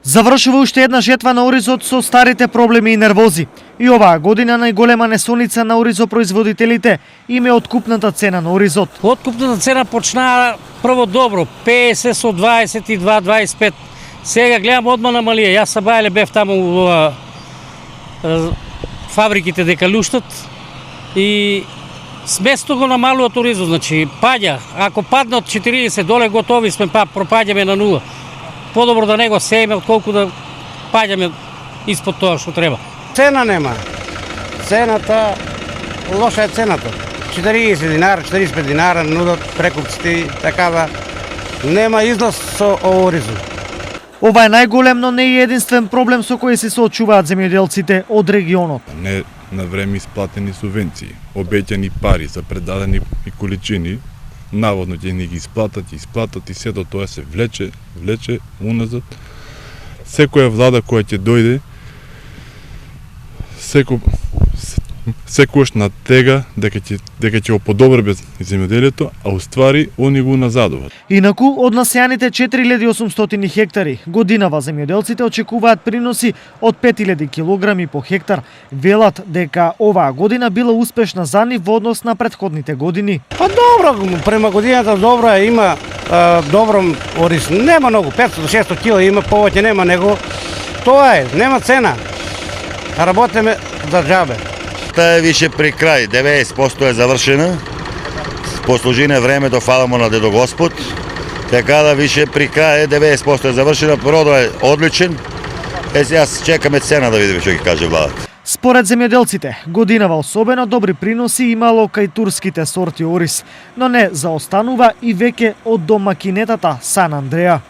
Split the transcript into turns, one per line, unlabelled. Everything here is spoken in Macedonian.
Завршува уште една жетва на оризот со старите проблеми и нервози. И оваа година најголема несоница на оризопроизводителите им е откупната цена на оризот.
Откупната цена почна прво добро, 50 со 22-25. Сега гледам одма намалија. Јас са бајле бев таму во фабриките дека луштат и сместо го намалуват оризот, значи паѓа. Ако падне од 40 доле готови сме, па пропаѓаме на нула. Подобро да не го сееме, отколку да паѓаме испод тоа што треба.
Цена нема. Цената, лоша е цената. 40 динара, 45 динара нудат прекупците, такава. Нема излаз со оризот.
Ова е најголем, но не и единствен проблем со кој се соочуваат земјоделците од регионот.
Не на време исплатени субвенции, обеќани пари за предадени количини, наводно ќе ни ги исплатат и сето тоа се влече уназад. Секоја влада која ќе дојде, секојаш на тега дека ќе го подобри земјоделието, а уствари они го назадуваат.
Инаку, од насејаните 4800 хектари, годинава земјоделците очекуваат приноси од 5000 килограми по хектар. Велат дека оваа година била успешна за нив во однос на претходните години.
Па добро, према годината добро е, има добро ориз. Нема многу, 500-600 кила има, повеќе нема него. Тоа е, нема цена. Работиме за џабе.
Та е више при крај, 90% е завршена. Послужине времето, фала му на Дедо Господ. Така да више при крај 90% е завршена, продо е одличен. Сега чекаме цена да видиме што ќе каже владата.
Според земјоделците, годинава особено добри приноси имало кај турските сорти ориз, но не заостанува и веќе од домакинетата Сан Андреа.